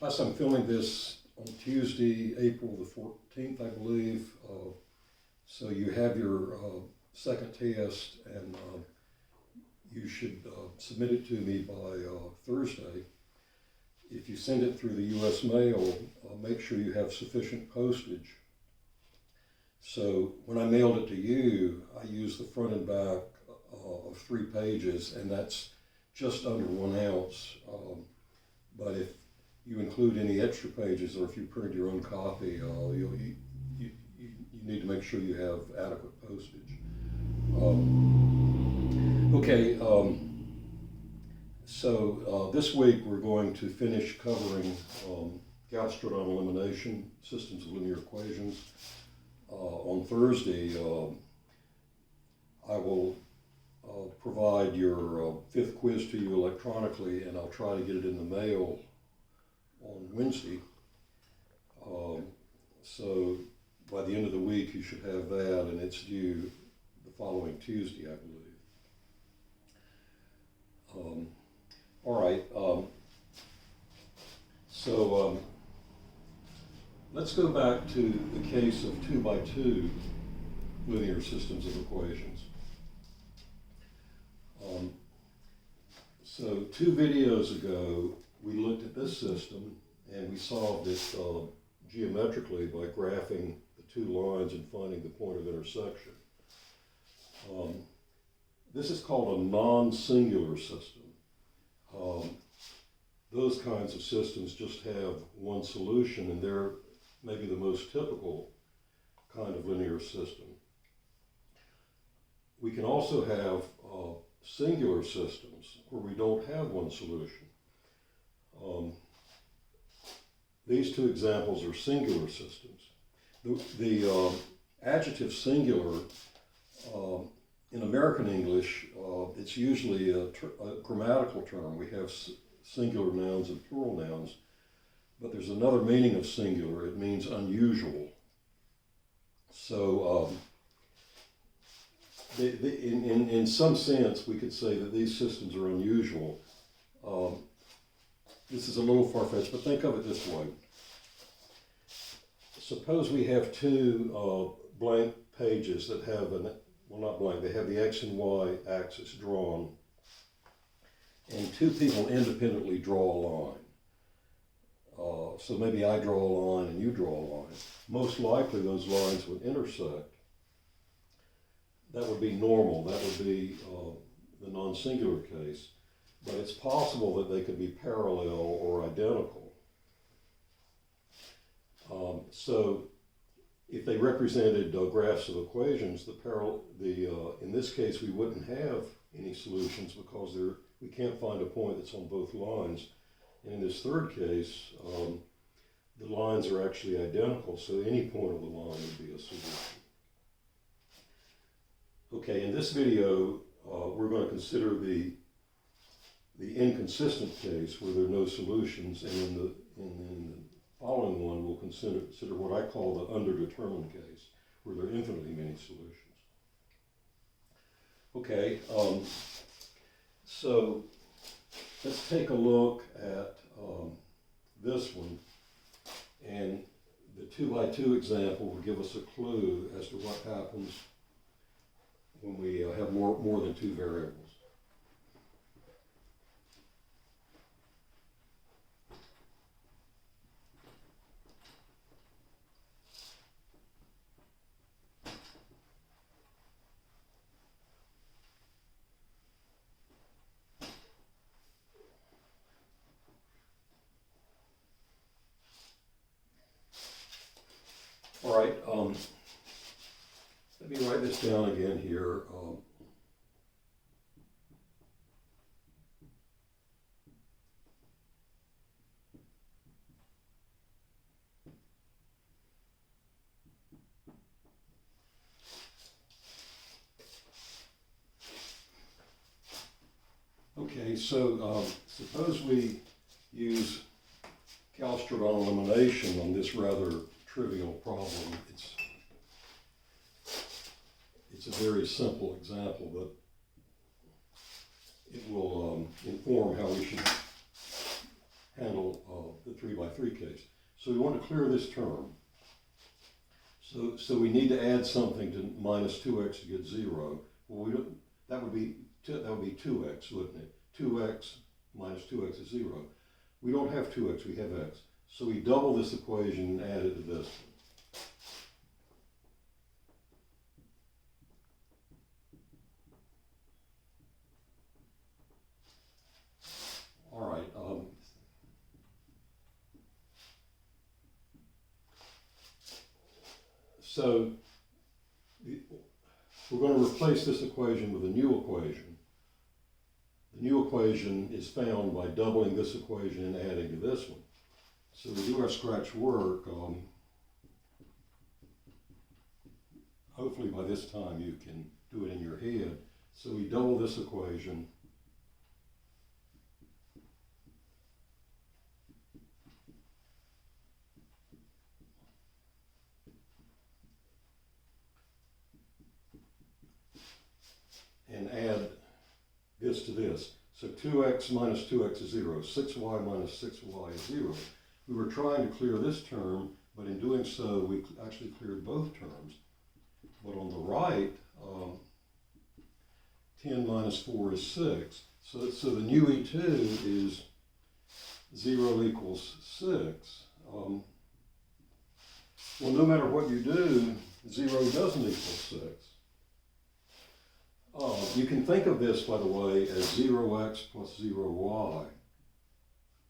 Plus, I'm filming this on Tuesday, April the 14th, I believe. So you have your second test, and you should submit it to me by Thursday. If you send it through the U.S. mail, make sure you have sufficient postage. So when I mailed it to you, I used the front and back of 3 pages, and that's just under 1 ounce. But if you include any extra pages, or if you printed your own copy, you need to make sure you have adequate postage. So this week we're going to finish covering Gauss-Jordan elimination, systems of linear equations. On Thursday, I will provide your 5th quiz to you electronically, and I'll try to get it in the mail on Wednesday. So by the end of the week, you should have that, and it's due the following Tuesday, I believe. All right. Let's go back to the case of 2 by 2 linear systems of equations. So 2 videos ago, we looked at this system, and we solved it geometrically by graphing the 2 lines and finding the point of intersection. This is called a non-singular system. Those kinds of systems just have one solution, and they're maybe the most typical kind of linear system. We can also have singular systems where we don't have one solution. These 2 examples are singular systems. The adjective singular, in American English, it's usually a grammatical term. We have singular nouns and plural nouns, but there's another meaning of singular. It means unusual. So in some sense, we could say that these systems are unusual. This is a little far-fetched, but think of it this way. Suppose we have 2 blank pages that have well, not blank, they have the X and Y axis drawn, and 2 people independently draw a line. So maybe I draw a line and you draw a line. Most likely those lines would intersect. That would be normal. That would be the non-singular case. But it's possible that they could be parallel or identical. So if they represented graphs of equations, in this case we wouldn't have any solutions because we can't find a point that's on both lines. And in this third case, the lines are actually identical, so any point of the line would be a solution. Okay, in this video, we're going to consider the inconsistent case where there are no solutions, and in the following one, we'll consider what I call the underdetermined case, where there are infinitely many solutions. Okay, so let's take a look at this one, and the 2 by 2 example will give us a clue as to what happens when we have more than 2 variables. All right, let me write this down again here. Okay, so suppose we use Gauss-Jordan elimination on this rather trivial problem. It's a very simple example, but it will inform how we should handle the 3 by 3 case. So we want to clear this term. So we need to add something to minus 2x to get 0. Well, we don't, that would be 2x, wouldn't it? 2x minus 2x is 0. We don't have 2x, we have x. So we double this equation and add it to this one. All right. So we're going to replace this equation with a new equation. The new equation is found by doubling this equation and adding to this one. So we do our scratch work. Hopefully by this time you can do it in your head. So we double this equation. And add this to this. So 2x minus 2x is 0. 6y minus 6y is 0. We were trying to clear this term, but in doing so, we actually cleared both terms. But on the right, 10 minus 4 is 6. So the new E2 is 0 equals 6. Well, no matter what you do, 0 doesn't equal 6. You can think of this, by the way, as 0x plus 0y.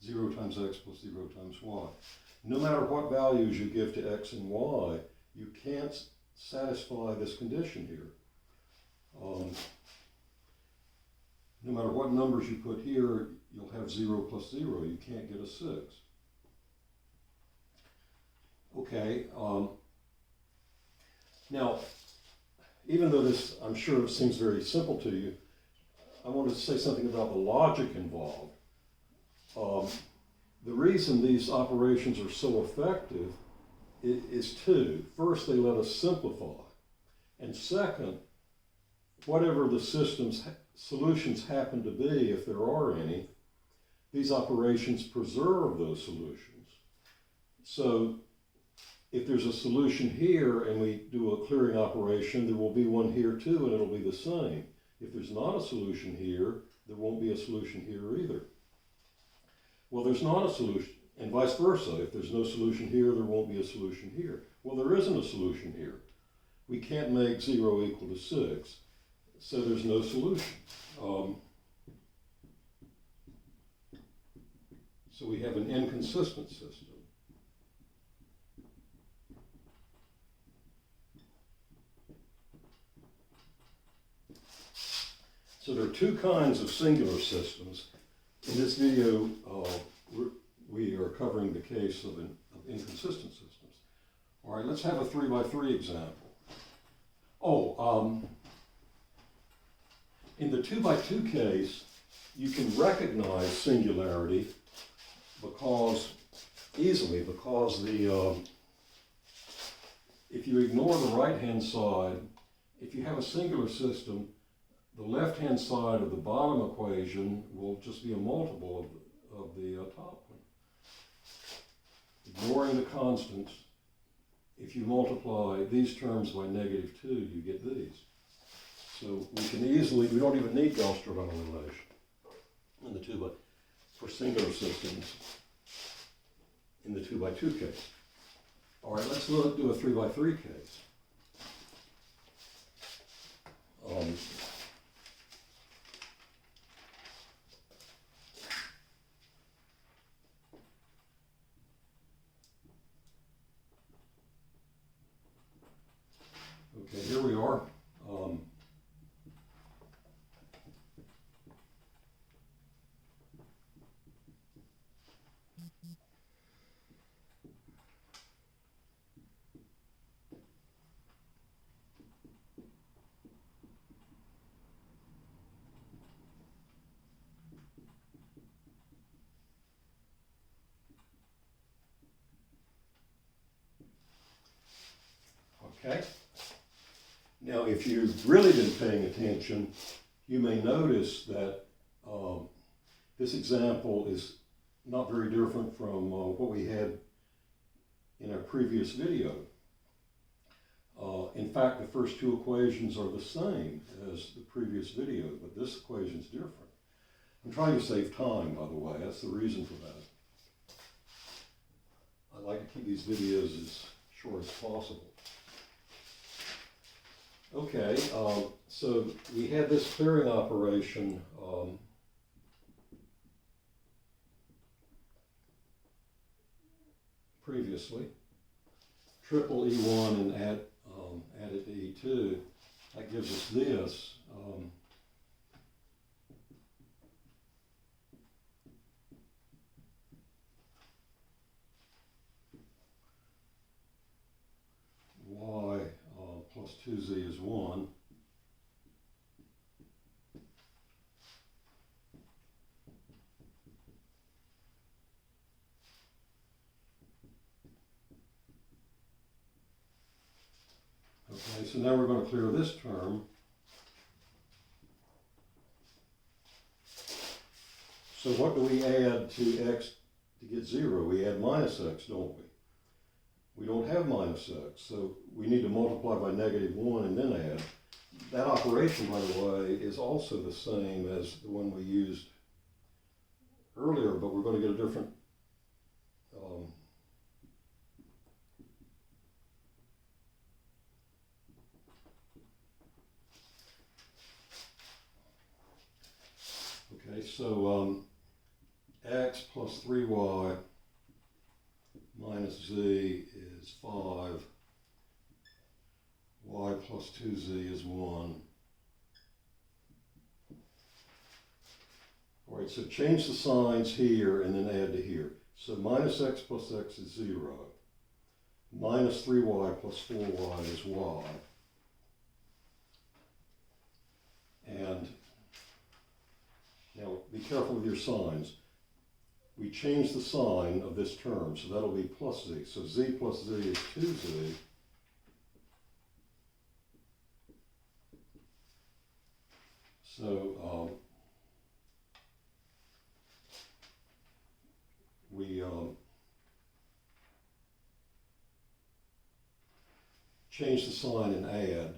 0 times x plus 0 times y. No matter what values you give to x and y, you can't satisfy this condition here. No matter what numbers you put here, you'll have 0 plus 0. You can't get a 6. Okay. Now, even though this, I'm sure, seems very simple to you, I want to say something about the logic involved. The reason these operations are so effective is two. First, they let us simplify. And second, whatever the system's solutions happen to be, if there are any, these operations preserve those solutions. So if there's a solution here and we do a clearing operation, there will be one here too, and it'll be the same. If there's not a solution here, there won't be a solution here either. Well, there's not a solution, and vice versa. If there's no solution here, there won't be a solution here. Well, there isn't a solution here. We can't make 0 equal to 6, so there's no solution. So we have an inconsistent system. So there are two kinds of singular systems. In this video, we are covering the case of inconsistent systems. All right, let's have a 3x3 example. In the 2x2 case, you can recognize singularity easily because if you ignore the right-hand side, if you have a singular system, the left-hand side of the bottom equation will just be a multiple of the top one. Ignoring the constants, if you multiply these terms by -2, you get these. So we don't even need Gauss-Jordan elimination in the for singular systems in the 2x2 case. All right, let's do a 3x3 case. Okay, here we are. Okay. Now, if you've really been paying attention, you may notice that this example is not very different from what we had in our previous video. In fact, the first two equations are the same as the previous video, but this equation is different. I'm trying to save time, by the way. That's the reason for that. I like to keep these videos as short as possible. Okay, so we had this clearing operation previously. Triple E1 and add it to E2. That gives us this. Y plus 2z is 1. Okay, so now we're going to clear this term. So what do we add to x to get 0? We add minus x, don't we? We don't have minus x, so we need to multiply by -1 and then add. That operation, by the way, is also the same as the one we used earlier, but we're going to get a different okay, so x plus 3y minus z is 5, y plus 2z is 1. All right, so change the signs here and then add to here. So minus x plus x is 0. Minus 3y plus 4y is y. And now be careful with your signs. We change the sign of this term, so that'll be plus z. So z plus z is 2z. So we change the sign and add.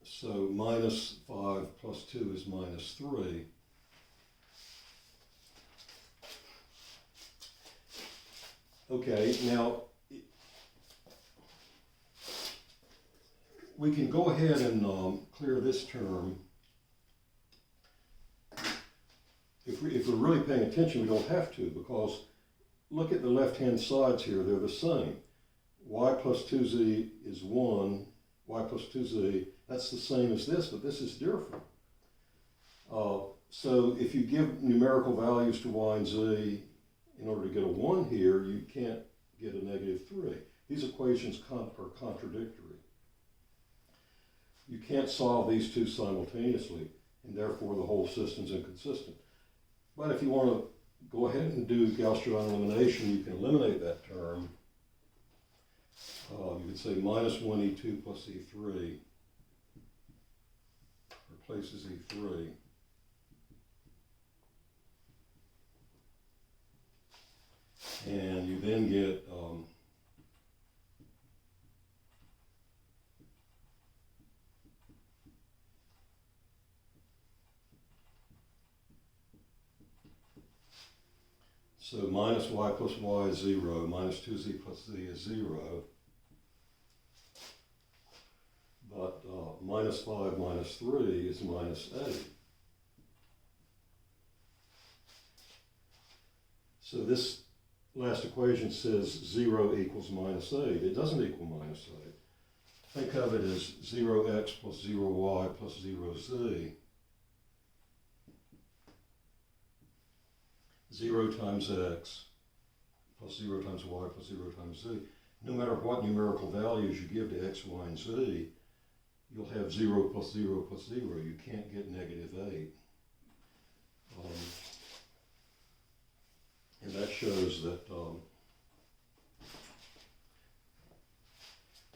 So minus 5 plus 2 is minus 3. Okay, now we can go ahead and clear this term. If we're really paying attention, we don't have to, because look at the left-hand sides here, they're the same. Y plus 2z is 1, y plus 2z, that's the same as this, but this is different. So if you give numerical values to y and z, in order to get a 1 here, you can't get a -3. These equations are contradictory. You can't solve these two simultaneously, and therefore the whole system's inconsistent. But if you want to go ahead and do Gaussian elimination, you can eliminate that term. You could say minus 1e2 plus e3 replaces e3. And you then get so minus y plus y is 0, minus 2z plus z is 0, but minus 5 minus 3 is minus 8. So this last equation says 0 equals minus 8. It doesn't equal minus 8. Think of it as 0x plus 0y plus 0z. 0 times x plus 0 times y plus 0 times z. No matter what numerical values you give to x, y, and z, you'll have 0 plus 0 plus 0. You can't get -8. And that shows that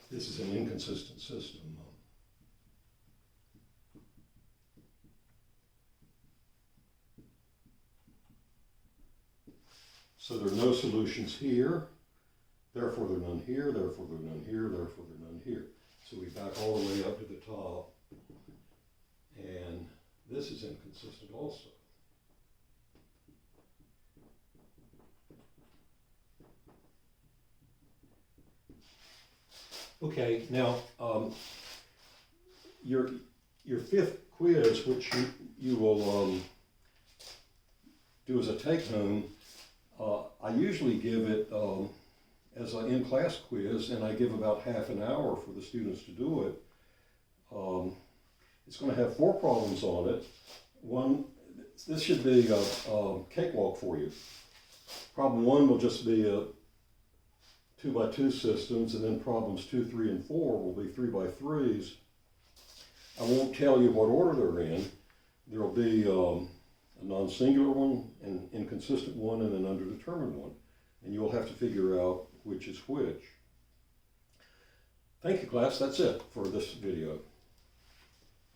this is an inconsistent system. So there are no solutions here, therefore there are none here, therefore there are none here, therefore there are none here. So we back all the way up to the top, and this is inconsistent also. Okay, now your fifth quiz, which you will do as a take-home, I usually give it as an in-class quiz, and I give about half an hour for the students to do it. It's going to have 4 problems on it. This should be a cakewalk for you. Problem 1 will just be a 2x2 systems, and then problems 2, 3, and 4 will be 3x3s. I won't tell you what order they're in. There'll be a non-singular one, an inconsistent one, and an underdetermined one. And you'll have to figure out which is which. Thank you, class. That's it for this video.